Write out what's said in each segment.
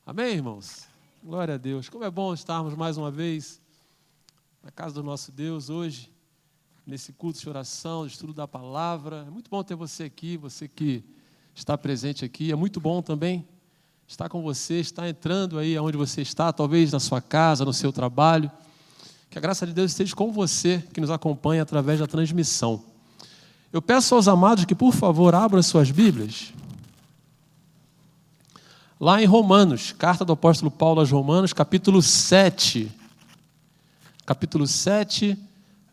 Amém, irmãos? Glória a Deus. Como é bom estarmos mais uma vez na casa do nosso Deus hoje, nesse culto de oração, de estudo da palavra. É muito bom ter você aqui, você que está presente aqui. É muito bom também estar com você, estar entrando aí onde você está, talvez na sua casa, no seu trabalho. Que a graça de Deus esteja com você, que nos acompanha através da transmissão. Eu peço aos amados que, por favor, abram as suas Bíblias. Lá em Romanos, carta do apóstolo Paulo aos Romanos, capítulo 7. Capítulo 7,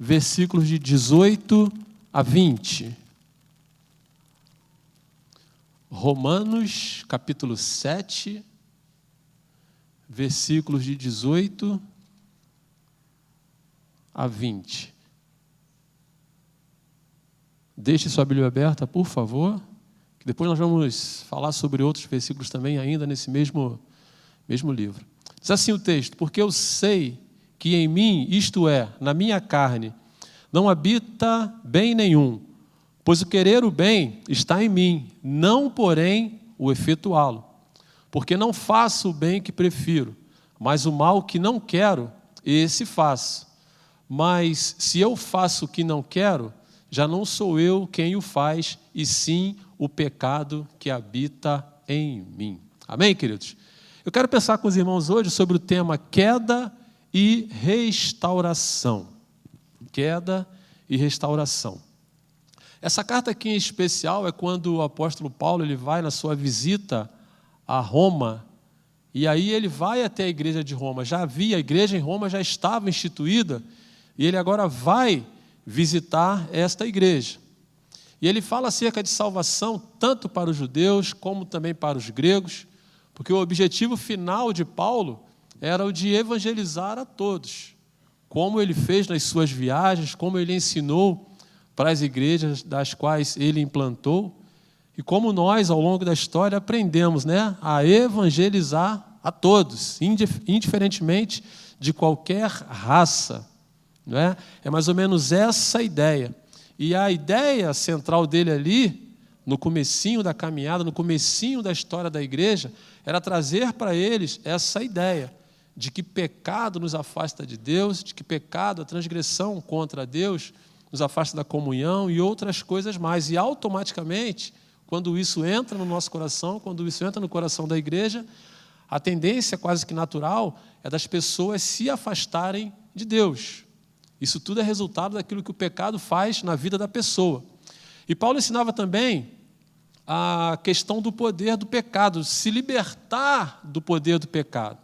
versículos de 18 a 20. Romanos, capítulo 7, versículos de 18 a 20. Deixe sua Bíblia aberta, por favor, que depois nós vamos falar sobre outros versículos também, ainda nesse mesmo livro. Diz assim o texto: porque eu sei que em mim, isto é, na minha carne, não habita bem nenhum, pois o querer o bem está em mim, não, porém, o efetuá-lo. Porque não faço o bem que prefiro, mas o mal que não quero, esse faço. Mas se eu faço o que não quero, já não sou eu quem o faz, e sim o pecado que habita em mim. Amém, queridos? Eu quero pensar com os irmãos hoje sobre o tema queda e restauração. Queda e restauração. Essa carta aqui em especial é quando o apóstolo Paulo ele vai na sua visita a Roma, e aí ele vai até a igreja de Roma. Já havia, a igreja em Roma já estava instituída, e ele agora vai visitar esta igreja. E ele fala acerca de salvação tanto para os judeus como também para os gregos, porque o objetivo final de Paulo era o de evangelizar a todos, como ele fez nas suas viagens, como ele ensinou para as igrejas das quais ele implantou, e como nós, ao longo da história, aprendemos, a evangelizar a todos, indiferentemente de qualquer raça. Não é? É mais ou menos essa a ideia. E a ideia central dele ali, no comecinho da caminhada, no comecinho da história da igreja, era trazer para eles essa ideia de que pecado nos afasta de Deus, de que pecado, a transgressão contra Deus, nos afasta da comunhão e outras coisas mais. E automaticamente, quando isso entra no nosso coração, quando isso entra no coração da igreja, a tendência quase que natural é das pessoas se afastarem de Deus. Isso tudo é resultado daquilo que o pecado faz na vida da pessoa. E Paulo ensinava também a questão do poder do pecado, se libertar do poder do pecado.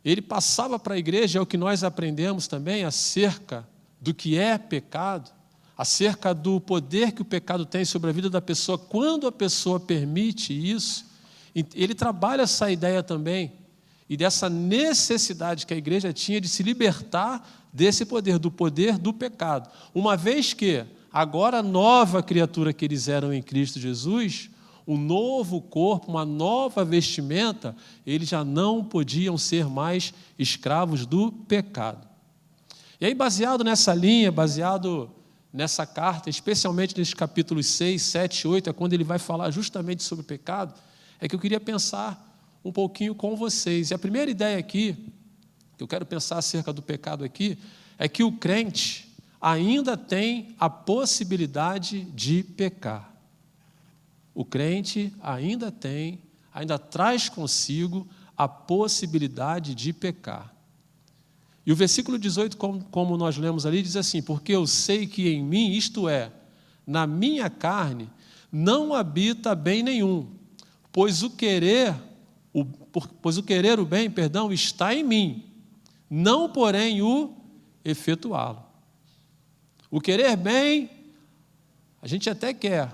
Ele passava para a igreja, é o que nós aprendemos também, acerca do que é pecado, acerca do poder que o pecado tem sobre a vida da pessoa, quando a pessoa permite isso. Ele trabalha essa ideia também, e dessa necessidade que a igreja tinha de se libertar desse poder, do poder do pecado. Uma vez que, agora nova criatura que eles eram em Cristo Jesus, um novo corpo, uma nova vestimenta, eles já não podiam ser mais escravos do pecado. E aí, baseado nessa linha, baseado nessa carta, especialmente nesses capítulos 6, 7 e 8, é quando ele vai falar justamente sobre o pecado, é que eu queria pensar um pouquinho com vocês. E a primeira ideia aqui, que eu quero pensar acerca do pecado aqui, é que o crente ainda tem a possibilidade de pecar. O crente ainda traz consigo a possibilidade de pecar. E o versículo 18, como nós lemos ali, diz assim: porque eu sei que em mim, isto é, na minha carne, não habita bem nenhum, pois o querer o bem, está em mim, não, porém, o efetuá-lo. O querer bem, a gente até quer,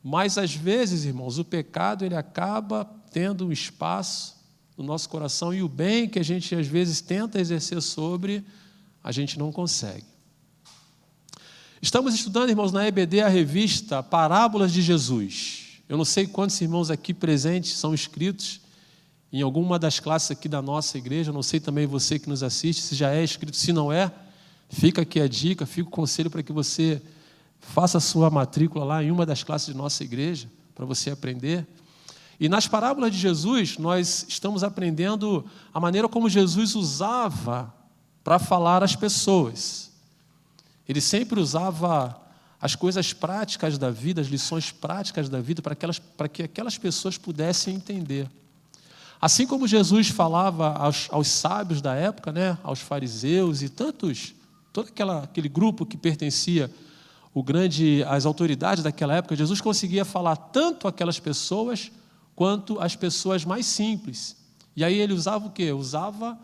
mas às vezes, irmãos, o pecado ele acaba tendo um espaço no nosso coração, e o bem que a gente às vezes tenta exercer sobre, a gente não consegue. Estamos estudando, irmãos, na EBD a revista Parábolas de Jesus. Eu não sei quantos irmãos aqui presentes são inscritos em alguma das classes aqui da nossa igreja. Eu não sei também você que nos assiste, se já é inscrito. Se não é, fica aqui a dica, fica o conselho para que você faça a sua matrícula lá em uma das classes de nossa igreja, para você aprender. E nas parábolas de Jesus, nós estamos aprendendo a maneira como Jesus usava para falar às pessoas. Ele sempre usava as coisas práticas da vida, as lições práticas da vida, para que aquelas pessoas pudessem entender. Assim como Jesus falava aos sábios da época, né, aos fariseus e todo aquele grupo que pertencia às autoridades daquela época, Jesus conseguia falar tanto aquelas pessoas quanto as pessoas mais simples. E aí ele usava o quê? Usava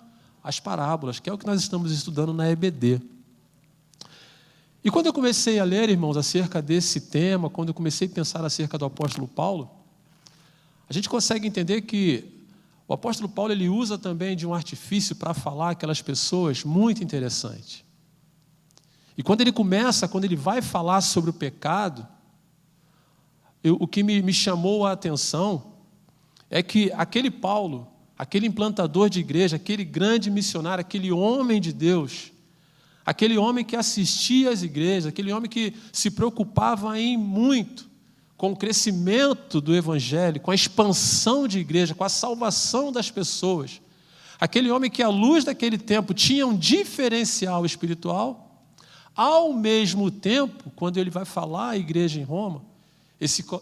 as parábolas, que é o que nós estamos estudando na EBD. E quando eu comecei a ler, irmãos, acerca desse tema, quando eu comecei a pensar acerca do apóstolo Paulo, a gente consegue entender que o apóstolo Paulo ele usa também de um artifício para falar aquelas pessoas muito interessante. E quando ele vai falar sobre o pecado, o que me chamou a atenção é que aquele Paulo, aquele implantador de igreja, aquele grande missionário, aquele homem de Deus, aquele homem que assistia às igrejas, aquele homem que se preocupava em muito com o crescimento do evangelho, com a expansão de igreja, com a salvação das pessoas, aquele homem que à luz daquele tempo tinha um diferencial espiritual, ao mesmo tempo, quando ele vai falar à igreja em Roma,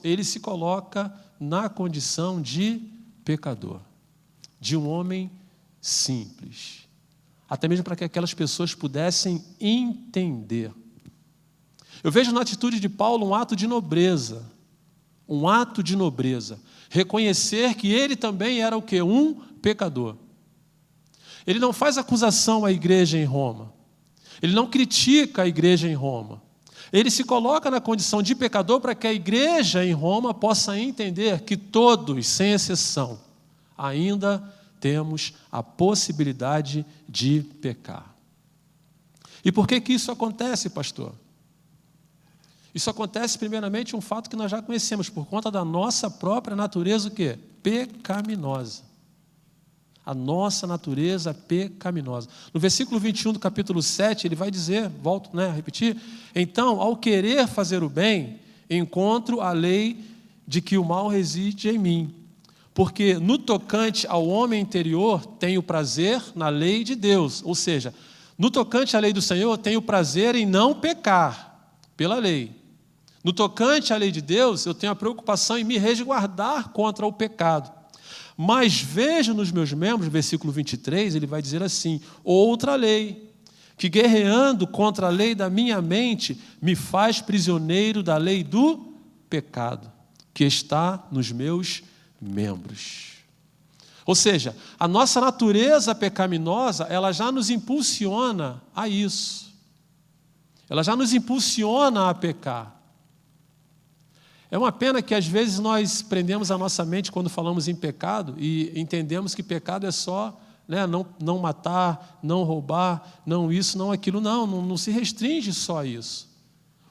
ele se coloca na condição de pecador, de um homem simples, até mesmo para que aquelas pessoas pudessem entender. Eu vejo na atitude de Paulo um ato de nobreza, reconhecer que ele também era o quê? Um pecador. Ele não faz acusação à igreja em Roma, ele não critica a igreja em Roma, ele se coloca na condição de pecador para que a igreja em Roma possa entender que todos, sem exceção, ainda temos a possibilidade de pecar. E por que isso acontece, pastor? Isso acontece, primeiramente, um fato que nós já conhecemos, por conta da nossa própria natureza, o quê? Pecaminosa. A nossa natureza pecaminosa. No versículo 21 do capítulo 7, ele vai dizer, volto a repetir, então, ao querer fazer o bem, encontro a lei de que o mal reside em mim. Porque no tocante ao homem interior, tenho prazer na lei de Deus. Ou seja, no tocante à lei do Senhor, tenho prazer em não pecar pela lei. No tocante à lei de Deus, eu tenho a preocupação em me resguardar contra o pecado. Mas vejo nos meus membros, versículo 23, ele vai dizer assim, outra lei, que guerreando contra a lei da minha mente, me faz prisioneiro da lei do pecado, que está nos meus membros. Ou seja, a nossa natureza pecaminosa, ela já nos impulsiona a isso. Ela já nos impulsiona a pecar. É uma pena que às vezes nós prendemos a nossa mente quando falamos em pecado e entendemos que pecado é só não matar, não roubar, não isso, não aquilo. Não se restringe só a isso.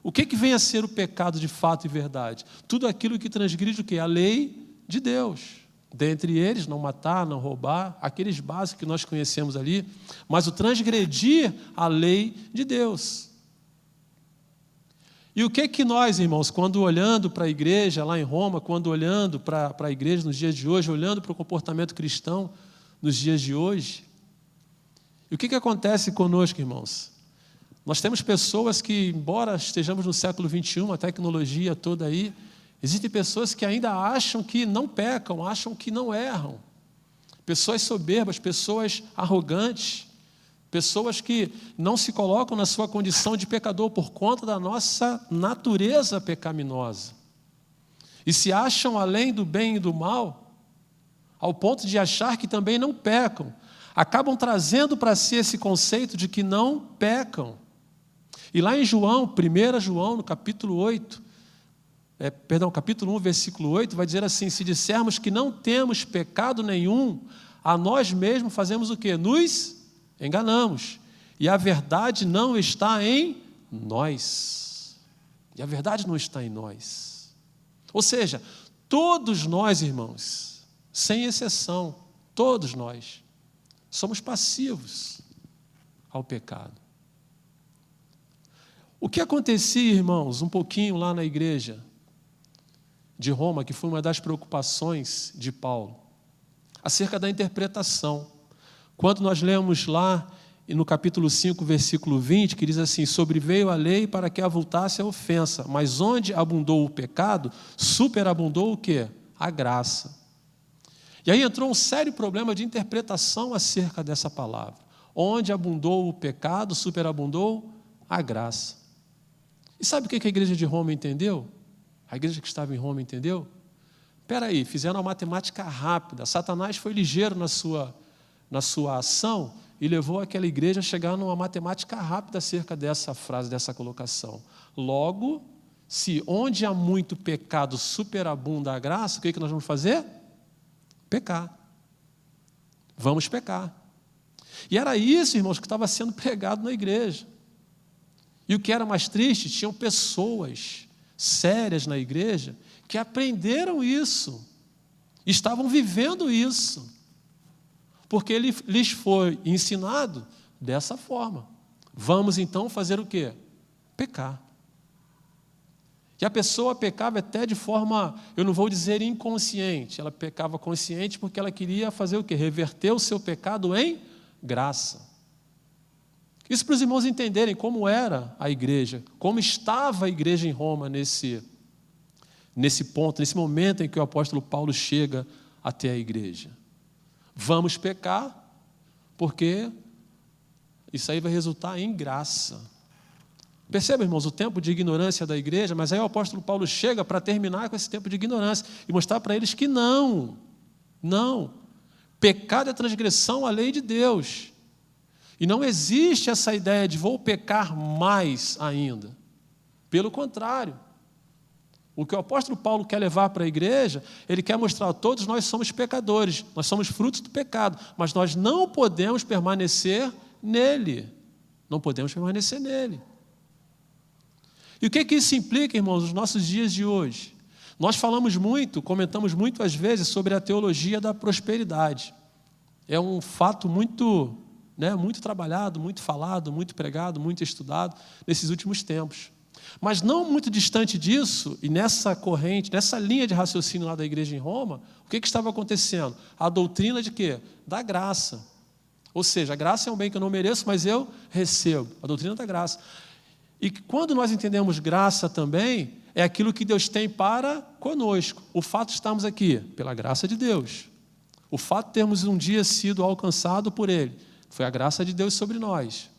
O que vem a ser o pecado de fato e verdade? Tudo aquilo que transgride o quê? A lei de Deus. Dentre eles, não matar, não roubar, aqueles básicos que nós conhecemos ali, mas o transgredir a lei de Deus. E o que nós, irmãos, quando olhando para a igreja lá em Roma, quando olhando para a igreja nos dias de hoje, olhando para o comportamento cristão nos dias de hoje, e o que acontece conosco, irmãos? Nós temos pessoas que, embora estejamos no século XXI, a tecnologia toda aí, existem pessoas que ainda acham que não pecam, acham que não erram. Pessoas soberbas, pessoas arrogantes, pessoas que não se colocam na sua condição de pecador por conta da nossa natureza pecaminosa. E se acham além do bem e do mal, ao ponto de achar que também não pecam. Acabam trazendo para si esse conceito de que não pecam. E lá em João, 1 João, no capítulo 1, versículo 8, vai dizer assim, se dissermos que não temos pecado nenhum, a nós mesmos fazemos o quê? Nos enganamos. E a verdade não está em nós. E a verdade não está em nós. Ou seja, todos nós, irmãos, sem exceção, todos nós, somos passivos ao pecado. O que acontecia, irmãos, um pouquinho lá na igreja? de Roma, que foi uma das preocupações de Paulo, acerca da interpretação. Quando nós lemos lá no capítulo 5, versículo 20, que diz assim: sobreveio a lei para que avultasse a ofensa, mas onde abundou o pecado, superabundou o quê? A graça. E aí entrou um sério problema de interpretação acerca dessa palavra. Onde abundou o pecado, superabundou a graça. E sabe o que a igreja de Roma entendeu? A igreja que estava em Roma entendeu? Espera aí, fizeram uma matemática rápida. Satanás foi ligeiro na sua ação e levou aquela igreja a chegar numa matemática rápida acerca dessa frase, dessa colocação. Logo, se onde há muito pecado superabunda a graça, o que nós vamos fazer? Pecar. Vamos pecar. E era isso, irmãos, que estava sendo pregado na igreja. E o que era mais triste, tinham pessoas sérias na igreja que aprenderam isso, estavam vivendo isso, porque lhes foi ensinado dessa forma. Vamos então fazer o quê? Pecar. E a pessoa pecava até de forma, eu não vou dizer inconsciente, ela pecava consciente porque ela queria fazer o quê? Reverter o seu pecado em graça. Isso para os irmãos entenderem como era a igreja, como estava a igreja em Roma nesse ponto, nesse momento em que o apóstolo Paulo chega até a igreja. Vamos pecar, porque isso aí vai resultar em graça. Perceba, irmãos, o tempo de ignorância da igreja, mas aí o apóstolo Paulo chega para terminar com esse tempo de ignorância e mostrar para eles que não. Pecado é transgressão à lei de Deus. E não existe essa ideia de vou pecar mais ainda. Pelo contrário. O que o apóstolo Paulo quer levar para a igreja, ele quer mostrar a todos nós somos pecadores, nós somos frutos do pecado, mas nós não podemos permanecer nele. Não podemos permanecer nele. E o que isso implica, irmãos, nos nossos dias de hoje? Nós comentamos muito às vezes sobre a teologia da prosperidade. É um fato muito trabalhado, muito falado, muito pregado, muito estudado nesses últimos tempos. Mas não muito distante disso, e nessa corrente, nessa linha de raciocínio lá da igreja em Roma, o que estava acontecendo? A doutrina de quê? Da graça. Ou seja, a graça é um bem que eu não mereço, mas eu recebo. A doutrina da graça. E quando nós entendemos graça também, é aquilo que Deus tem para conosco. O fato de estarmos aqui, pela graça de Deus. O fato de termos um dia sido alcançado por Ele, foi a graça de Deus sobre nós.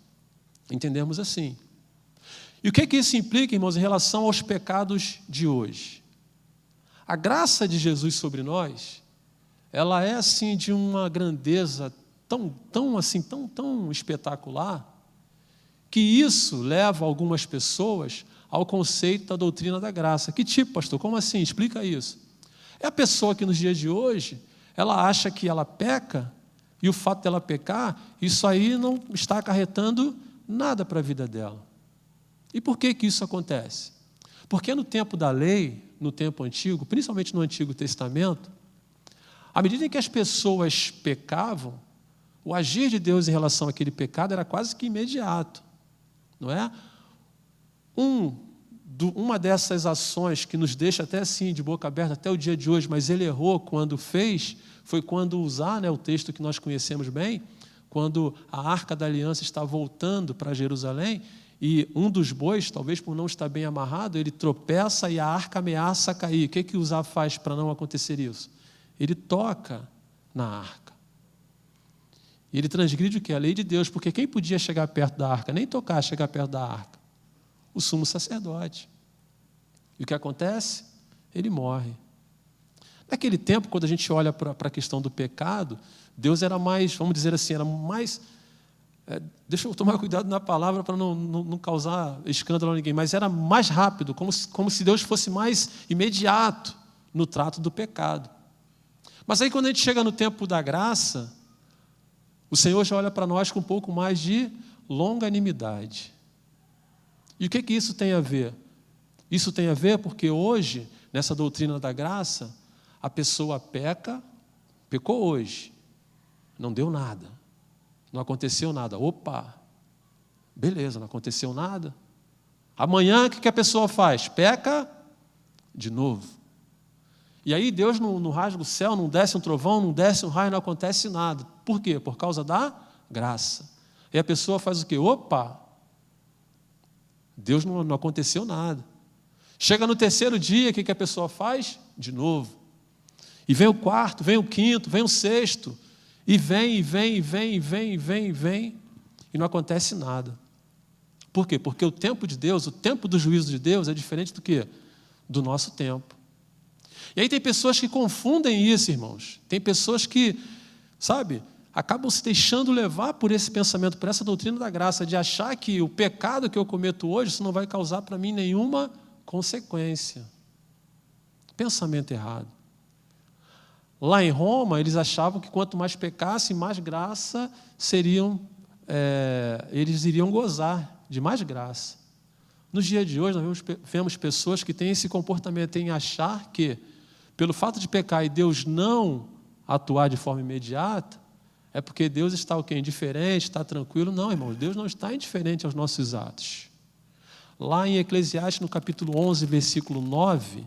Entendemos assim. E o que isso implica, irmãos, em relação aos pecados de hoje? A graça de Jesus sobre nós, ela é assim de uma grandeza tão espetacular, que isso leva algumas pessoas ao conceito da doutrina da graça. Que tipo, pastor? Como assim? Explica isso. É a pessoa que nos dias de hoje, ela acha que ela peca, e o fato dela pecar, isso aí não está acarretando nada para a vida dela. E por que isso acontece? Porque no tempo da lei, no tempo antigo, principalmente no Antigo Testamento, à medida em que as pessoas pecavam, o agir de Deus em relação àquele pecado era quase que imediato. Não é? Uma dessas ações que nos deixa até assim, de boca aberta, até o dia de hoje, mas ele errou quando fez, foi quando usar, o texto que nós conhecemos bem, quando a Arca da Aliança está voltando para Jerusalém, e um dos bois, talvez por não estar bem amarrado, ele tropeça e a arca ameaça a cair. O que Uzá faz para não acontecer isso? Ele toca na arca. E ele transgride o quê? A lei de Deus, porque quem podia chegar perto da arca, nem tocar, chegar perto da arca? O sumo sacerdote. E o que acontece? Ele morre. Naquele tempo, quando a gente olha para a questão do pecado, Deus era mais, vamos dizer assim, era mais... deixa eu tomar cuidado na palavra para não causar escândalo a ninguém, mas era mais rápido, como se Deus fosse mais imediato no trato do pecado. Mas aí quando a gente chega no tempo da graça, o Senhor já olha para nós com um pouco mais de longanimidade. E o que isso tem a ver? Isso tem a ver porque hoje, nessa doutrina da graça, a pessoa pecou hoje, não deu nada. Não aconteceu nada. Opa, beleza, não aconteceu nada. Amanhã, o que a pessoa faz? Peca de novo. E aí Deus não rasga o céu, não desce um trovão, não desce um raio, não acontece nada. Por quê? Por causa da graça. E a pessoa faz o quê? Opa! Deus não aconteceu nada. Chega no terceiro dia, o que a pessoa faz? De novo. E vem o quarto, vem o quinto, vem o sexto. E vem, e não acontece nada. Por quê? Porque o tempo de Deus, o tempo do juízo de Deus é diferente do quê? Do nosso tempo. E aí tem pessoas que confundem isso, irmãos. Tem pessoas que, acabam se deixando levar por esse pensamento, por essa doutrina da graça, de achar que o pecado que eu cometo hoje, isso não vai causar para mim nenhuma consequência. Pensamento errado. Lá em Roma, eles achavam que quanto mais pecassem, mais graça eles iriam gozar de mais graça. Nos dias de hoje, nós vemos pessoas que têm esse comportamento em achar que, pelo fato de pecar e Deus não atuar de forma imediata, é porque Deus está o quê? Indiferente, está tranquilo. Não, irmãos, Deus não está indiferente aos nossos atos. Lá em Eclesiastes, no capítulo 11, versículo 9,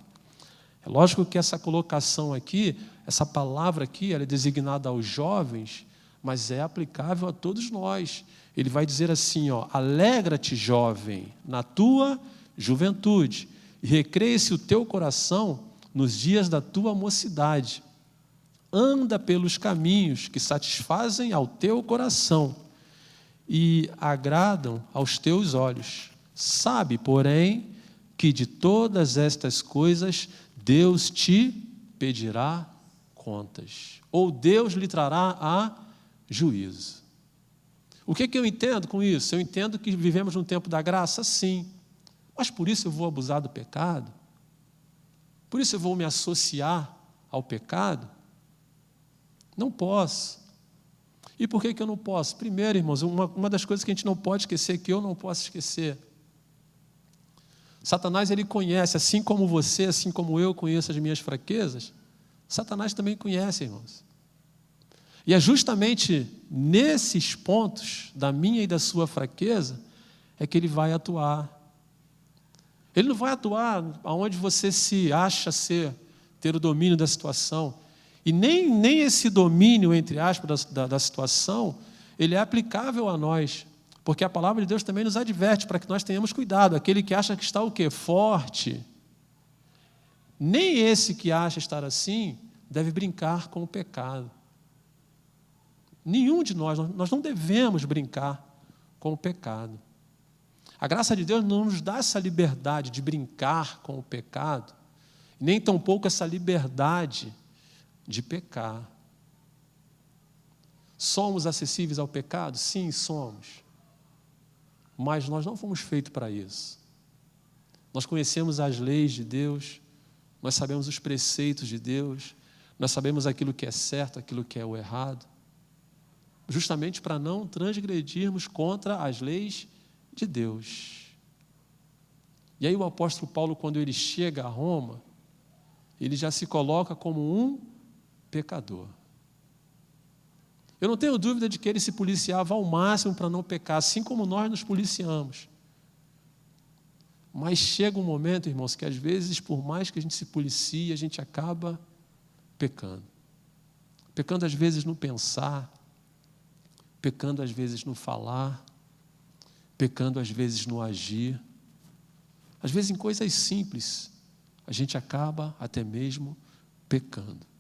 é lógico que essa colocação aqui, essa palavra aqui, ela é designada aos jovens, mas é aplicável a todos nós. Ele vai dizer assim, alegra-te, jovem, na tua juventude, e recreia-se o teu coração nos dias da tua mocidade. Anda pelos caminhos que satisfazem ao teu coração e agradam aos teus olhos. Sabe, porém, que de todas estas coisas Deus te pedirá contas, ou Deus lhe trará a juízo. O que eu entendo com isso? Eu entendo que vivemos num tempo da graça, sim, mas por isso eu vou abusar do pecado? Por isso eu vou me associar ao pecado? Não posso. E por que eu não posso? Primeiro, irmãos, uma das coisas que a gente não pode esquecer, que eu não posso esquecer. Satanás, ele conhece, assim como você, assim como eu conheço as minhas fraquezas, Satanás também conhece, irmãos. E é justamente nesses pontos da minha e da sua fraqueza é que ele vai atuar. Ele não vai atuar onde você se acha ter o domínio da situação. E nem esse domínio, entre aspas, da situação, ele é aplicável a nós. Porque a palavra de Deus também nos adverte para que nós tenhamos cuidado. Aquele que acha que está o quê? Forte. Nem esse que acha estar assim deve brincar com o pecado. Nenhum de nós não devemos brincar com o pecado. A graça de Deus não nos dá essa liberdade de brincar com o pecado, nem tampouco essa liberdade de pecar. Somos acessíveis ao pecado? Sim, somos. Mas nós não fomos feitos para isso. Nós conhecemos as leis de Deus, nós sabemos os preceitos de Deus, nós sabemos aquilo que é certo, aquilo que é o errado, justamente para não transgredirmos contra as leis de Deus. E aí o apóstolo Paulo, quando ele chega a Roma, ele já se coloca como um pecador. Eu não tenho dúvida de que ele se policiava ao máximo para não pecar, assim como nós nos policiamos. Mas chega um momento, irmãos, que às vezes, por mais que a gente se policie, a gente acaba pecando. Pecando às vezes no pensar, pecando às vezes no falar, pecando às vezes no agir. Às vezes em coisas simples, a gente acaba até mesmo pecando.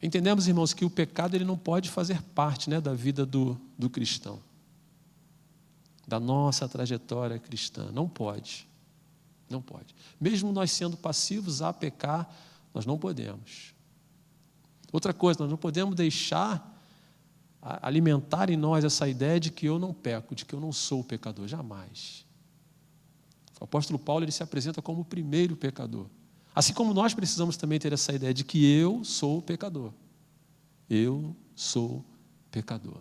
Entendemos, irmãos, que o pecado ele não pode fazer parte, da vida do cristão, da nossa trajetória cristã. Não pode. Não pode. Mesmo nós sendo passivos a pecar, nós não podemos. Outra coisa, nós não podemos deixar alimentar em nós essa ideia de que eu não peco, de que eu não sou pecador. Jamais. O apóstolo Paulo ele se apresenta como o primeiro pecador. Assim como nós precisamos também ter essa ideia de que eu sou pecador. Eu sou pecador.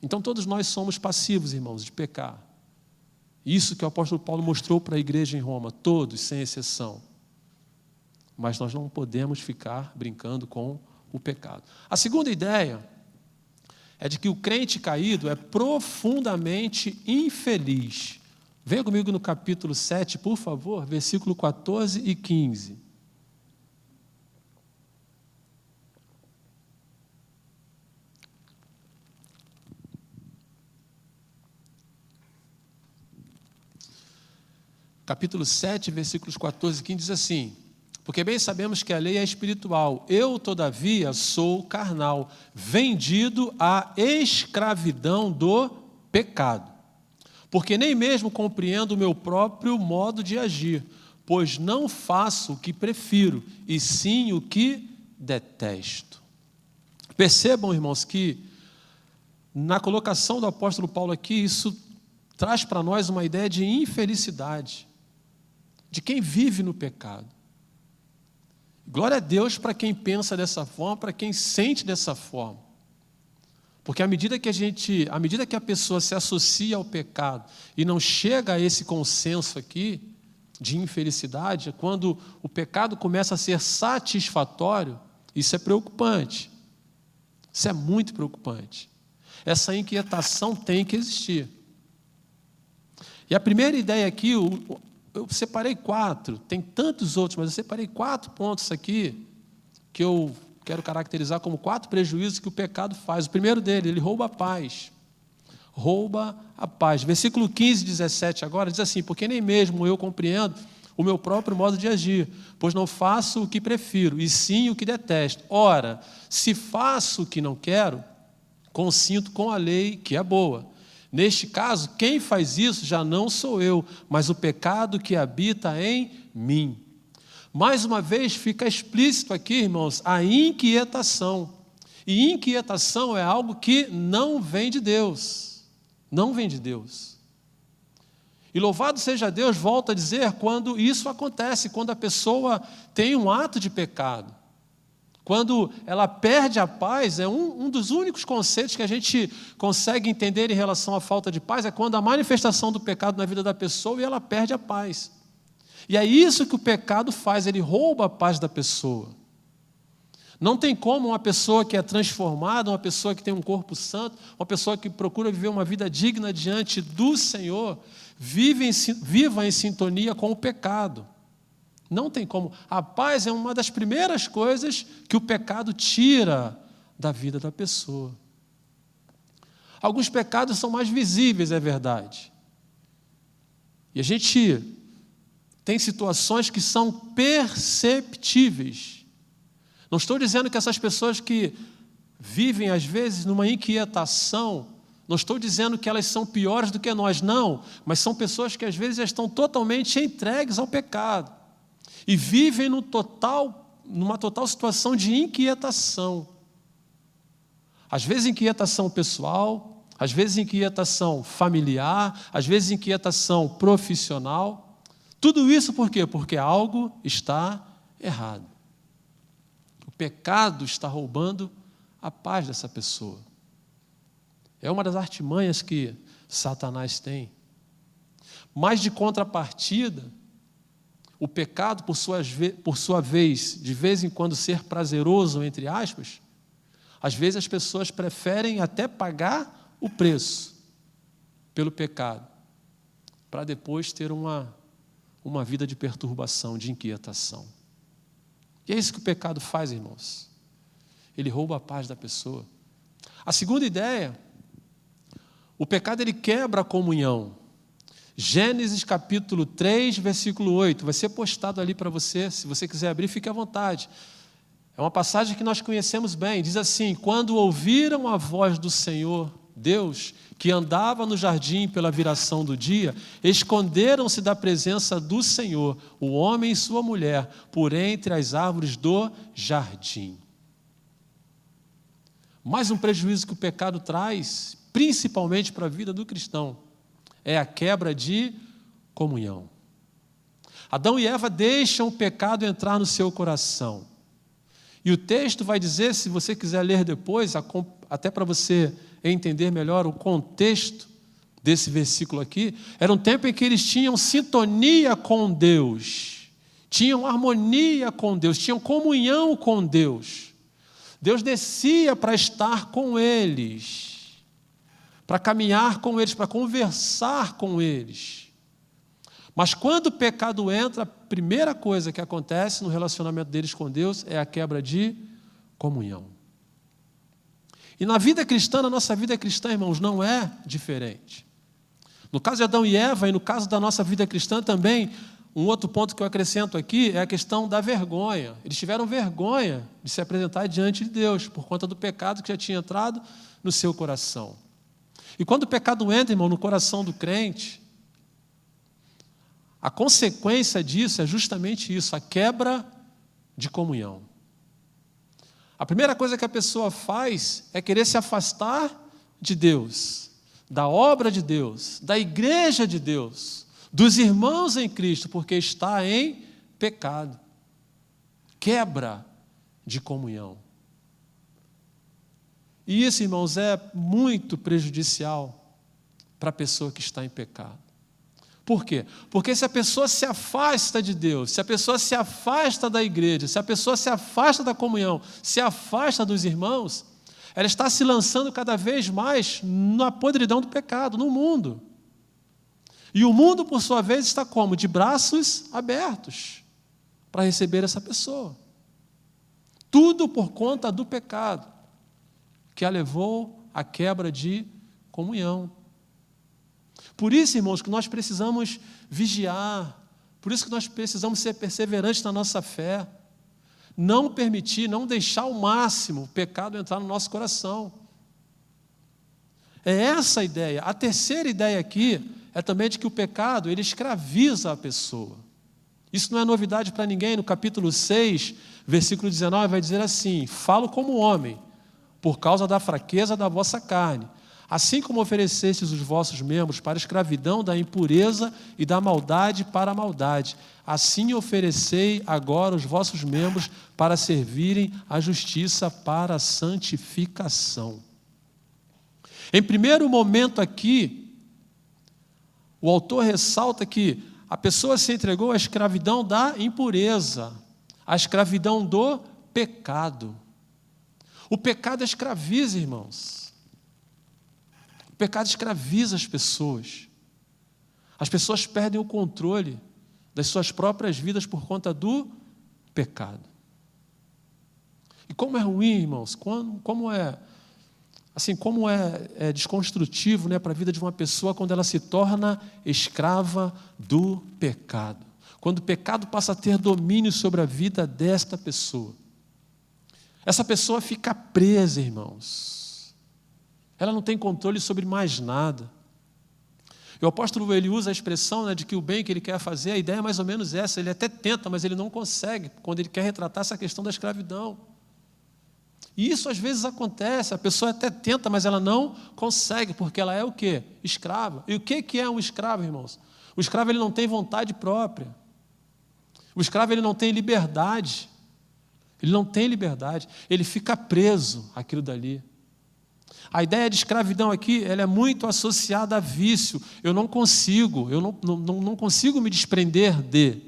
Então todos nós somos passivos, irmãos, de pecar. Isso que o apóstolo Paulo mostrou para a igreja em Roma, todos, sem exceção. Mas nós não podemos ficar brincando com o pecado. A segunda ideia é de que o crente caído é profundamente infeliz. Venha comigo no capítulo 7, por favor, versículo 14 e 15. capítulo 7, versículos 14 e 15, diz assim: porque bem sabemos que a lei é espiritual, eu, todavia, sou carnal, vendido à escravidão do pecado. Porque nem mesmo compreendo o meu próprio modo de agir, pois não faço o que prefiro, e sim o que detesto. Percebam, irmãos, que na colocação do apóstolo Paulo aqui, isso traz para nós uma ideia de infelicidade, de quem vive no pecado. Glória a Deus para quem pensa dessa forma, para quem sente dessa forma. Porque à medida que a pessoa se associa ao pecado e não chega a esse consenso aqui de infelicidade, quando o pecado começa a ser satisfatório, isso é preocupante. Isso é muito preocupante. Essa inquietação tem que existir. E a primeira ideia aqui, eu separei 4, tem tantos outros, mas eu separei 4 pontos aqui que eu quero caracterizar como 4 prejuízos que o pecado faz. O primeiro dele, ele rouba a paz. Rouba a paz. Versículo 15 e 17 agora diz assim: porque nem mesmo eu compreendo o meu próprio modo de agir, pois não faço o que prefiro, e sim o que detesto. Ora, se faço o que não quero, consinto com a lei que é boa. Neste caso, quem faz isso já não sou eu, mas o pecado que habita em mim. Mais uma vez, fica explícito aqui, irmãos, a inquietação. E inquietação é algo que não vem de Deus. Não vem de Deus. E louvado seja Deus, volta a dizer, quando isso acontece, quando a pessoa tem um ato de pecado. Quando ela perde a paz, é um dos únicos conceitos que a gente consegue entender em relação à falta de paz, é quando a manifestação do pecado na vida da pessoa e ela perde a paz. E é isso que o pecado faz, ele rouba a paz da pessoa. Não tem como uma pessoa que é transformada, uma pessoa que tem um corpo santo, uma pessoa que procura viver uma vida digna diante do Senhor, viva em sintonia com o pecado. Não tem como. A paz é uma das primeiras coisas que o pecado tira da vida da pessoa. Alguns pecados são mais visíveis, é verdade. E a gente tem situações que são perceptíveis. Não estou dizendo que essas pessoas que vivem, às vezes, numa inquietação, não estou dizendo que elas são piores do que nós, não, mas são pessoas que, às vezes, já estão totalmente entregues ao pecado e vivem numa total situação de inquietação. Às vezes, inquietação pessoal, às vezes, inquietação familiar, às vezes, inquietação profissional. Tudo isso por quê? Porque algo está errado. O pecado está roubando a paz dessa pessoa. É uma das artimanhas que Satanás tem. Mas, de contrapartida, o pecado, por sua vez, de vez em quando ser prazeroso, entre aspas, às vezes as pessoas preferem até pagar o preço pelo pecado, para depois ter uma vida de perturbação, de inquietação. E é isso que o pecado faz, irmãos. Ele rouba a paz da pessoa. A segunda ideia, o pecado ele quebra a comunhão. Gênesis capítulo 3, versículo 8, vai ser postado ali para você, se você quiser abrir, fique à vontade. É uma passagem que nós conhecemos bem, diz assim: quando ouviram a voz do Senhor, Deus, que andava no jardim pela viração do dia, esconderam-se da presença do Senhor, o homem e sua mulher, por entre as árvores do jardim. Mais um prejuízo que o pecado traz, principalmente para a vida do cristão, é a quebra de comunhão. Adão e Eva deixam o pecado entrar no seu coração. E o texto vai dizer, se você quiser ler depois, até para você entender melhor o contexto desse versículo aqui, era um tempo em que eles tinham sintonia com Deus, tinham harmonia com Deus, tinham comunhão com Deus. Deus descia para estar com eles, para caminhar com eles, para conversar com eles. Mas quando o pecado entra, a primeira coisa que acontece no relacionamento deles com Deus é a quebra de comunhão. E na vida cristã, na nossa vida cristã, irmãos, não é diferente. No caso de Adão e Eva, e no caso da nossa vida cristã também, um outro ponto que eu acrescento aqui é a questão da vergonha. Eles tiveram vergonha de se apresentar diante de Deus por conta do pecado que já tinha entrado no seu coração. E quando o pecado entra, irmão, no coração do crente, a consequência disso é justamente isso, a quebra de comunhão. A primeira coisa que a pessoa faz é querer se afastar de Deus, da obra de Deus, da igreja de Deus, dos irmãos em Cristo, porque está em pecado. Quebra de comunhão. E isso, irmãos, é muito prejudicial para a pessoa que está em pecado. Por quê? Porque se a pessoa se afasta de Deus, se a pessoa se afasta da igreja, se a pessoa se afasta da comunhão, se afasta dos irmãos, ela está se lançando cada vez mais na podridão do pecado, no mundo. E o mundo, por sua vez, está como? De braços abertos para receber essa pessoa. Tudo por conta do pecado, que a levou à quebra de comunhão. Por isso, irmãos, que nós precisamos vigiar, por isso que nós precisamos ser perseverantes na nossa fé, não permitir, não deixar ao máximo o pecado entrar no nosso coração. É essa a ideia. A terceira ideia aqui é também de que o pecado, ele escraviza a pessoa. Isso não é novidade para ninguém. No capítulo 6, versículo 19, vai dizer assim: falo como homem, por causa da fraqueza da vossa carne. Assim como oferecestes os vossos membros para a escravidão da impureza e da maldade para a maldade, assim oferecei agora os vossos membros para servirem à justiça para a santificação. Em primeiro momento aqui, o autor ressalta que a pessoa se entregou à escravidão da impureza, à escravidão do pecado. O pecado escraviza, irmãos. O pecado escraviza as pessoas. As pessoas perdem o controle das suas próprias vidas por conta do pecado. E como é ruim, irmãos, como é desconstrutivo, né, para a vida de uma pessoa quando ela se torna escrava do pecado. Quando o pecado passa a ter domínio sobre a vida desta pessoa. Essa pessoa fica presa, irmãos. Ela não tem controle sobre mais nada. E o apóstolo, ele usa a expressão, né, de que o bem que ele quer fazer, a ideia é mais ou menos essa. Ele até tenta, mas ele não consegue, quando ele quer retratar essa questão da escravidão. E isso às vezes acontece, a pessoa até tenta, mas ela não consegue, porque ela é o quê? Escrava. E o que é um escravo, irmãos? O escravo, ele não tem vontade própria. O escravo, ele não tem liberdade. Ele não tem liberdade. Ele fica preso àquilo dali. A ideia de escravidão aqui, ela é muito associada a vício. Eu não consigo me desprender de.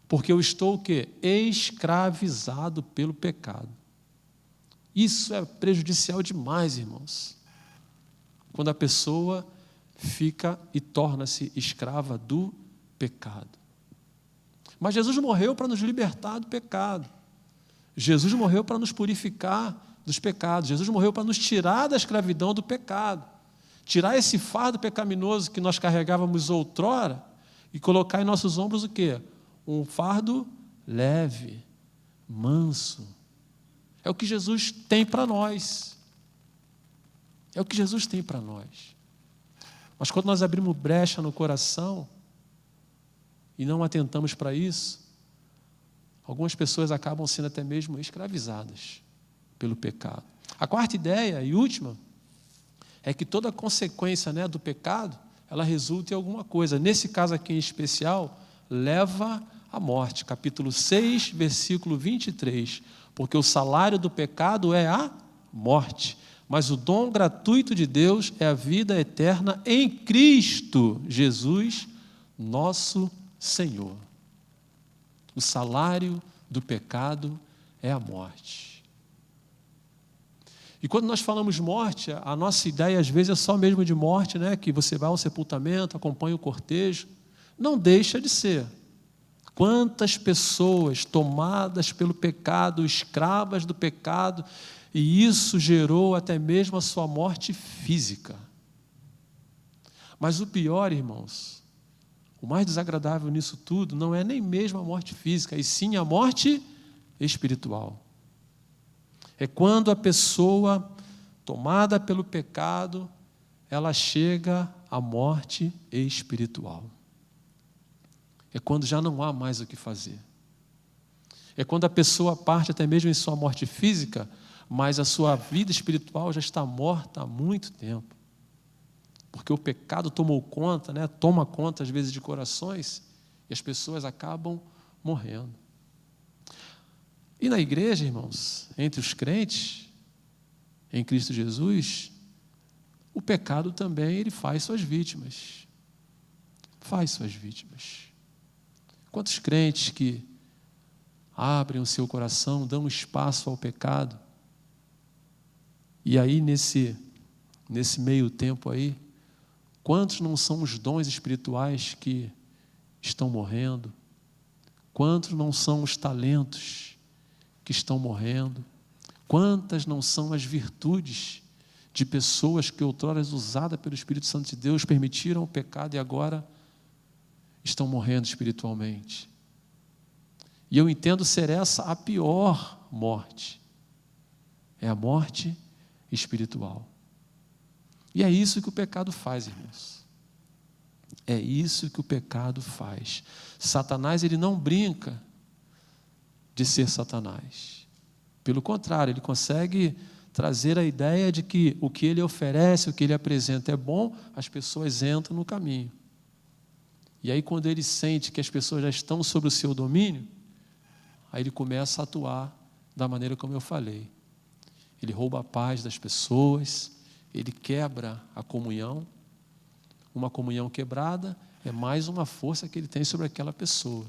Porque eu estou o quê? Escravizado pelo pecado. Isso é prejudicial demais, irmãos. Quando a pessoa fica e torna-se escrava do pecado. Mas Jesus morreu para nos libertar do pecado. Jesus morreu para nos purificar dos pecados. Jesus morreu para nos tirar da escravidão do pecado. Tirar esse fardo pecaminoso que nós carregávamos outrora e colocar em nossos ombros o quê? Um fardo leve, manso. É o que Jesus tem para nós. É o que Jesus tem para nós. Mas quando nós abrimos brecha no coração e não atentamos para isso, algumas pessoas acabam sendo até mesmo escravizadas pelo pecado. A quarta ideia e última é que toda consequência, né, do pecado, ela resulta em alguma coisa. Nesse caso aqui em especial, leva à morte. Capítulo 6, versículo 23. Porque o salário do pecado é a morte, mas o dom gratuito de Deus é a vida eterna em Cristo Jesus, nosso Senhor. O salário do pecado é a morte. E quando nós falamos morte, a nossa ideia às vezes é só mesmo de morte, né? Que você vai ao sepultamento, acompanha o cortejo. Não deixa de ser. Quantas pessoas tomadas pelo pecado, escravas do pecado, e isso gerou até mesmo a sua morte física. Mas o pior, irmãos, o mais desagradável nisso tudo não é nem mesmo a morte física, e sim a morte espiritual. É quando a pessoa, tomada pelo pecado, ela chega à morte espiritual. É quando já não há mais o que fazer. É quando a pessoa parte até mesmo em sua morte física, mas a sua vida espiritual já está morta há muito tempo. Porque o pecado tomou conta, toma conta às vezes de corações, e as pessoas acabam morrendo. E na igreja, irmãos, entre os crentes, em Cristo Jesus, o pecado também ele faz suas vítimas. Faz suas vítimas. Quantos crentes que abrem o seu coração, dão espaço ao pecado, e aí nesse meio tempo aí, quantos não são os dons espirituais que estão morrendo? Quantos não são os talentos que estão morrendo? Quantas não são as virtudes de pessoas que outrora usadas pelo Espírito Santo de Deus permitiram o pecado e agora estão morrendo espiritualmente? E eu entendo ser essa a pior morte. É a morte espiritual. E é isso que o pecado faz, irmãos. É isso que o pecado faz. Satanás, ele não brinca de ser Satanás. Pelo contrário, ele consegue trazer a ideia de que o que ele oferece, o que ele apresenta é bom, as pessoas entram no caminho. E aí, quando ele sente que as pessoas já estão sob o seu domínio, aí ele começa a atuar da maneira como eu falei. Ele rouba a paz das pessoas, ele quebra a comunhão. Uma comunhão quebrada é mais uma força que ele tem sobre aquela pessoa.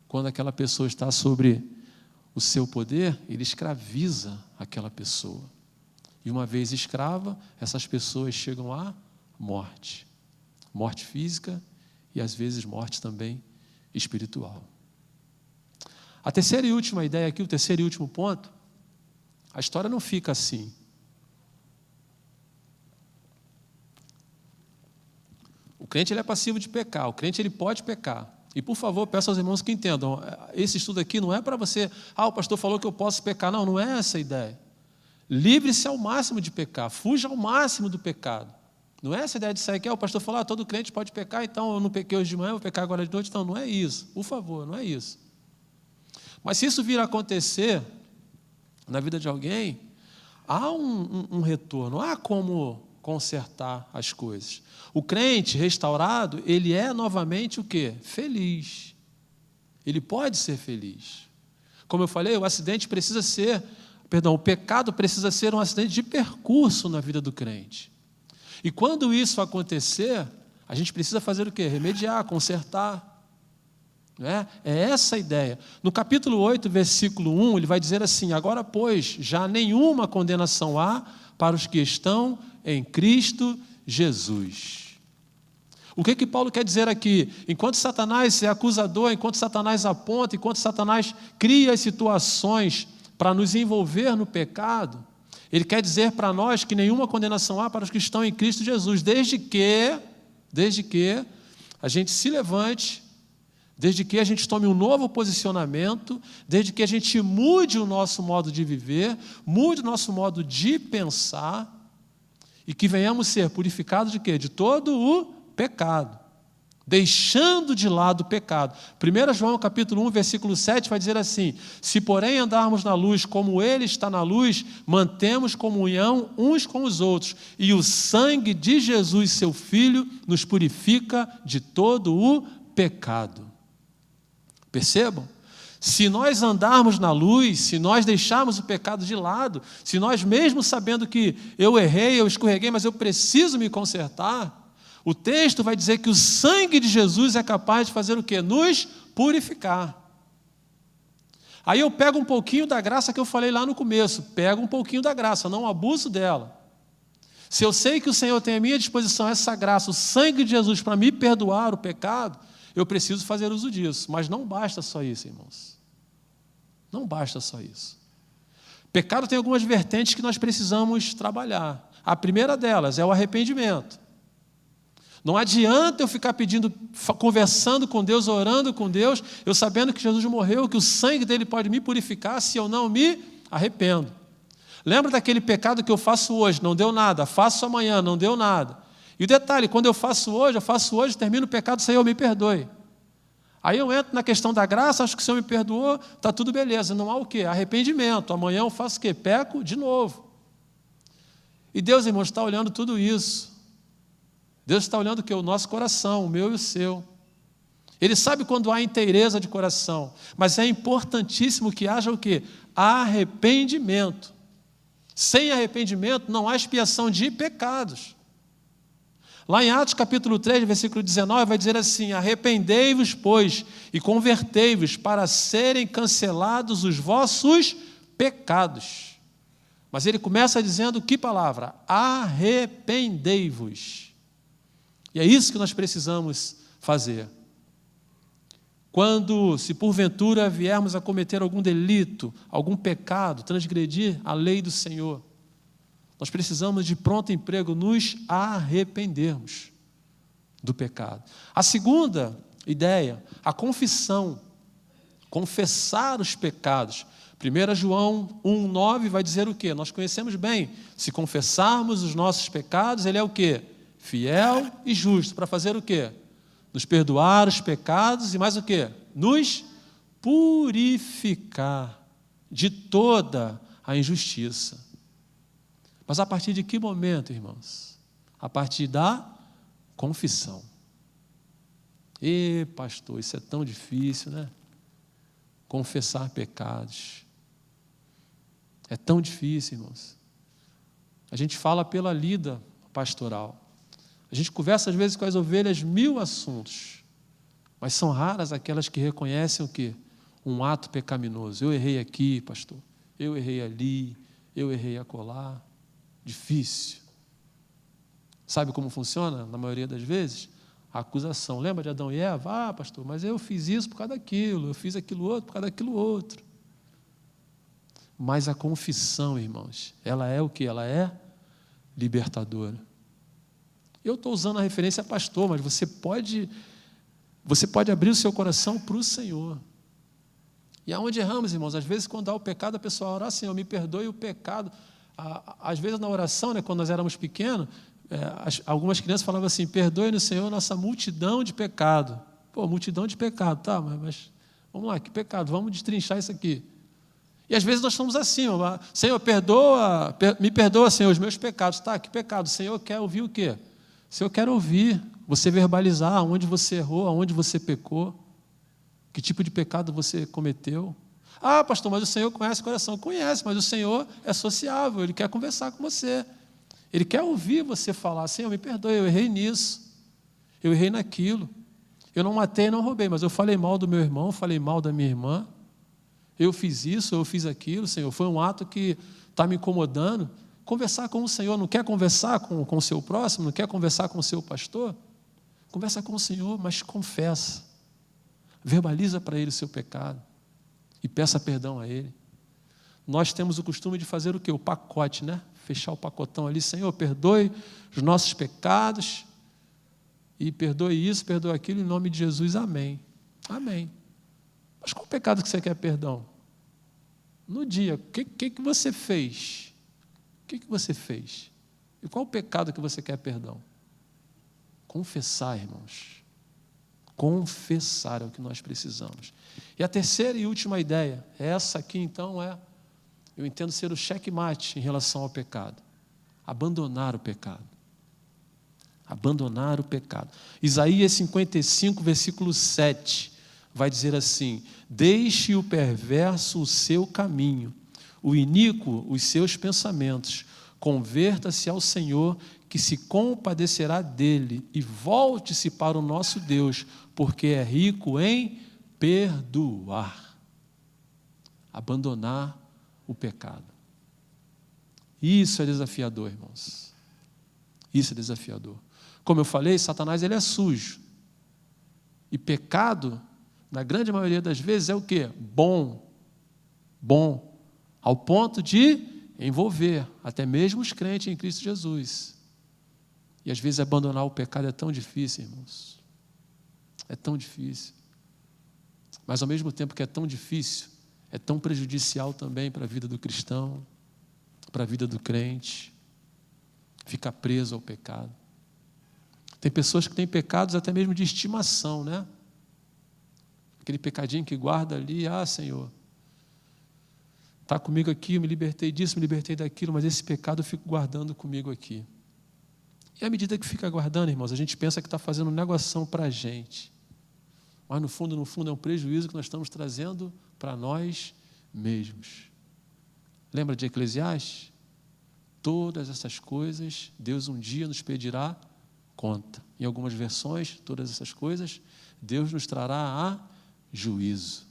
Quando aquela pessoa está sobre o seu poder, ele escraviza aquela pessoa. E uma vez escrava, essas pessoas chegam à morte. Morte física e às vezes morte também espiritual. A terceira e última ideia aqui, o terceiro e último ponto, a história não fica assim. O crente ele é passivo de pecar, o crente ele pode pecar. E por favor, peço aos irmãos que entendam, esse estudo aqui não é para você, o pastor falou que eu posso pecar. Não, não é essa a ideia. Livre-se ao máximo de pecar, fuja ao máximo do pecado. Não é essa ideia de sair aqui, o pastor falou, todo crente pode pecar, então eu não pequei hoje de manhã, vou pecar agora de noite. Então não é isso, por favor, não é isso. Mas se isso vir a acontecer na vida de alguém, há um retorno, há como consertar as coisas. O crente restaurado, ele é novamente o quê? Feliz. Ele pode ser feliz. Como eu falei, o pecado precisa ser um acidente de percurso na vida do crente. E quando isso acontecer, a gente precisa fazer o quê? Remediar, consertar. É essa a ideia. No capítulo 8, versículo 1, ele vai dizer assim: agora, pois, já nenhuma condenação há para os que estão em Cristo Jesus. O que Paulo quer dizer aqui? Enquanto Satanás é acusador, enquanto Satanás aponta, enquanto Satanás cria as situações para nos envolver no pecado, ele quer dizer para nós que nenhuma condenação há para os que estão em Cristo Jesus, desde que a gente se levante, desde que a gente tome um novo posicionamento, desde que a gente mude o nosso modo de viver, mude o nosso modo de pensar, e que venhamos ser purificados de quê? De todo o pecado, deixando de lado o pecado. 1 João capítulo 1, versículo 7 vai dizer assim: se porém andarmos na luz como Ele está na luz, mantemos comunhão uns com os outros, e o sangue de Jesus, seu Filho, nos purifica de todo o pecado. Percebam? Se nós andarmos na luz, se nós deixarmos o pecado de lado, se nós mesmo sabendo que eu errei, eu escorreguei, mas eu preciso me consertar, o texto vai dizer que o sangue de Jesus é capaz de fazer o quê? Nos purificar. Aí eu pego um pouquinho da graça que eu falei lá no começo, pego um pouquinho da graça, não abuso dela. Se eu sei que o Senhor tem à minha disposição essa graça, o sangue de Jesus para me perdoar o pecado, eu preciso fazer uso disso. Mas não basta só isso, irmãos. Não basta só isso. Pecado tem algumas vertentes que nós precisamos trabalhar. A primeira delas é o arrependimento. Não adianta eu ficar pedindo, conversando com Deus, orando com Deus, eu sabendo que Jesus morreu, que o sangue dele pode me purificar se eu não me arrependo. Lembra daquele pecado que eu faço hoje, não deu nada, faço amanhã, não deu nada. E o detalhe, quando eu faço hoje, termino o pecado, Senhor, me perdoe. Aí eu entro na questão da graça, acho que o Senhor me perdoou, está tudo beleza. Não há o quê? Arrependimento. Amanhã eu faço o quê? Peco de novo. E Deus, irmãos, está olhando tudo isso. Deus está olhando o quê? O nosso coração, o meu e o seu. Ele sabe quando há inteireza de coração, mas é importantíssimo que haja o quê? Arrependimento. Sem arrependimento não há expiação de pecados. Lá em Atos capítulo 3, versículo 19, vai dizer assim: arrependei-vos, pois, e convertei-vos para serem cancelados os vossos pecados. Mas ele começa dizendo que palavra? Arrependei-vos. E é isso que nós precisamos fazer. Quando, se porventura viermos a cometer algum delito, algum pecado, transgredir a lei do Senhor, nós precisamos de pronto emprego nos arrependermos do pecado. A segunda ideia, a confissão, confessar os pecados. 1 João 1,9 vai dizer o quê? Nós conhecemos bem, se confessarmos os nossos pecados, ele é o quê? Fiel e justo, para fazer o quê? Nos perdoar os pecados e mais o quê? Nos purificar de toda a injustiça. Mas a partir de que momento, irmãos? A partir da confissão. E pastor, isso é tão difícil, né? Confessar pecados. É tão difícil, irmãos. A gente fala pela lida pastoral. A gente conversa às vezes com as ovelhas 1000 assuntos, mas são raras aquelas que reconhecem o quê? Um ato pecaminoso. Eu errei aqui, pastor. Eu errei ali. Eu errei acolá. Difícil. Sabe como funciona, na maioria das vezes? A acusação. Lembra de Adão e Eva? Ah, pastor, mas eu fiz isso por causa daquilo, eu fiz aquilo outro por causa daquilo outro. Mas a confissão, irmãos, ela é o quê? Ela é libertadora. Eu estou usando a referência pastor, mas você pode abrir o seu coração para o Senhor. E aonde erramos, irmãos? Às vezes, quando há o pecado, a pessoa ora, Senhor, me perdoe o pecado. Às vezes, na oração, né, quando nós éramos pequenos, algumas crianças falavam assim, perdoe no Senhor nossa multidão de pecado. Pô, multidão de pecado, tá, mas vamos lá, que pecado? Vamos destrinchar isso aqui. E às vezes nós estamos assim, Senhor, me perdoa, Senhor, os meus pecados. Tá, que pecado? O Senhor quer ouvir o quê? O Senhor quer ouvir, você verbalizar aonde você errou, aonde você pecou, que tipo de pecado você cometeu. Ah, pastor, mas o Senhor conhece o coração. Conhece, mas o Senhor é sociável, Ele quer conversar com você. Ele quer ouvir você falar, Senhor, me perdoe, eu errei nisso, eu errei naquilo. Eu não matei, não roubei, mas eu falei mal do meu irmão, falei mal da minha irmã. Eu fiz isso, eu fiz aquilo, Senhor, foi um ato que está me incomodando. Conversar com o Senhor, não quer conversar com o seu próximo, não quer conversar com o seu pastor? Conversa com o Senhor, mas confessa. Verbaliza para Ele o seu pecado e peça perdão a Ele. Nós temos o costume de fazer o quê? O pacote, né? Fechar o pacotão ali, Senhor, perdoe os nossos pecados e perdoe isso, perdoe aquilo, em nome de Jesus, amém. Amém. Mas qual o pecado que você quer perdão? No dia, o que você fez? O que você fez? E qual o pecado que você quer perdão? Confessar, irmãos. Confessar é o que nós precisamos. E a terceira e última ideia, essa aqui então eu entendo ser o checkmate em relação ao pecado. Abandonar o pecado. Abandonar o pecado. Isaías 55, versículo 7, vai dizer assim, deixe o perverso o seu caminho, o iníquo os seus pensamentos, converta-se ao Senhor, que se compadecerá dele, e volte-se para o nosso Deus, porque é rico em perdoar. Abandonar o pecado. Isso é desafiador, irmãos. Isso é desafiador. Como eu falei, Satanás ele é sujo. E pecado, na grande maioria das vezes, é o quê? Bom. Bom. Ao ponto de envolver até mesmo os crentes em Cristo Jesus. E às vezes abandonar o pecado é tão difícil, irmãos. É tão difícil. Mas ao mesmo tempo que é tão difícil, é tão prejudicial também para a vida do cristão, para a vida do crente, ficar preso ao pecado. Tem pessoas que têm pecados até mesmo de estimação, né? Aquele pecadinho que guarda ali, Senhor, está comigo aqui, eu me libertei disso, me libertei daquilo, mas esse pecado eu fico guardando comigo aqui. E à medida que fica guardando, irmãos, a gente pensa que está fazendo negação para a gente. Mas no fundo é um prejuízo que nós estamos trazendo para nós mesmos. Lembra de Eclesiastes? Todas essas coisas, Deus um dia nos pedirá conta. Em algumas versões, todas essas coisas, Deus nos trará a juízo.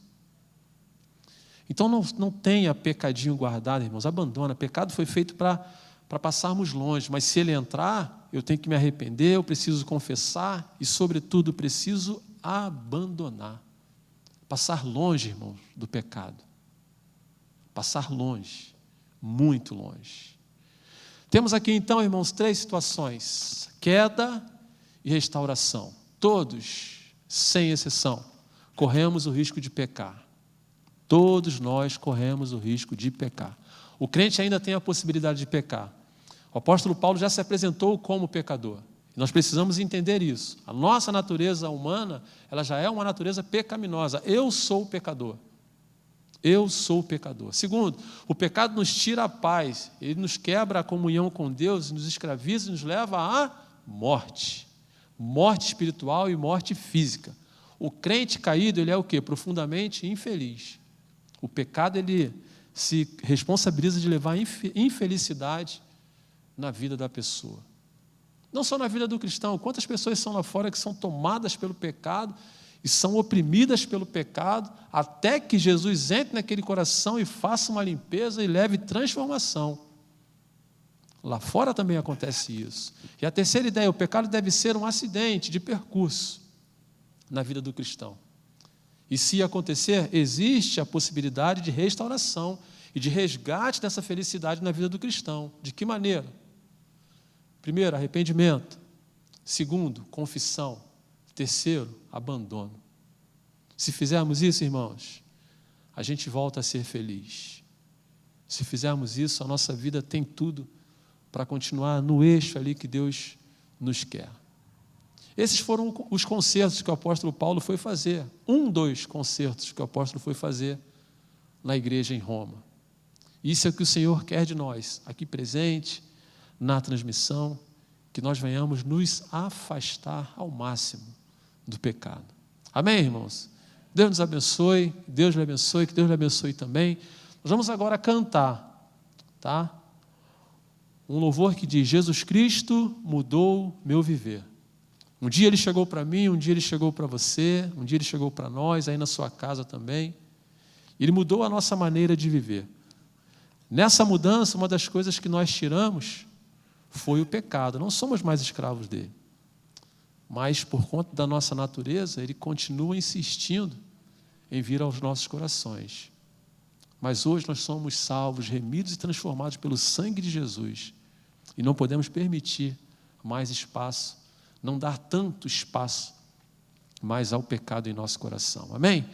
Então não tenha pecadinho guardado, irmãos, abandona. Pecado foi feito para passarmos longe, mas se ele entrar, eu tenho que me arrepender, eu preciso confessar e, sobretudo, preciso abandonar. Passar longe, irmãos, do pecado. Passar longe, muito longe. Temos aqui então, irmãos, 3 situações: queda e restauração. Todos, sem exceção, corremos o risco de pecar. Todos nós corremos o risco de pecar. O crente ainda tem a possibilidade de pecar. O apóstolo Paulo já se apresentou como pecador. Nós precisamos entender isso. A nossa natureza humana, ela já é uma natureza pecaminosa. Eu sou pecador. Eu sou pecador. Segundo, o pecado nos tira a paz. Ele nos quebra a comunhão com Deus, nos escraviza e nos leva à morte. Morte espiritual e morte física. O crente caído, ele é o quê? Profundamente infeliz. O pecado, ele se responsabiliza de levar infelicidade na vida da pessoa. Não só na vida do cristão. Quantas pessoas são lá fora que são tomadas pelo pecado e são oprimidas pelo pecado, até que Jesus entre naquele coração e faça uma limpeza e leve transformação. Lá fora também acontece isso. E a terceira ideia, o pecado deve ser um acidente de percurso na vida do cristão. E se acontecer, existe a possibilidade de restauração e de resgate dessa felicidade na vida do cristão. De que maneira? Primeiro, arrependimento. Segundo, confissão. Terceiro, abandono. Se fizermos isso, irmãos, a gente volta a ser feliz. Se fizermos isso, a nossa vida tem tudo para continuar no eixo ali que Deus nos quer. Esses foram os concertos que o apóstolo Paulo foi fazer. Dos concertos que o apóstolo foi fazer na igreja em Roma. Isso é o que o Senhor quer de nós, aqui presente, na transmissão, que nós venhamos nos afastar ao máximo do pecado. Amém, irmãos? Deus nos abençoe, Deus lhe abençoe, que Deus lhe abençoe também. Nós vamos agora cantar, tá? Um louvor que diz: Jesus Cristo mudou meu viver. Um dia Ele chegou para mim, um dia Ele chegou para você, um dia Ele chegou para nós, aí na sua casa também. Ele mudou a nossa maneira de viver. Nessa mudança, uma das coisas que nós tiramos foi o pecado. Não somos mais escravos dele. Mas, por conta da nossa natureza, ele continua insistindo em vir aos nossos corações. Mas hoje nós somos salvos, remidos e transformados pelo sangue de Jesus. E não podemos permitir mais espaço, não dar tanto espaço mais ao pecado em nosso coração. Amém?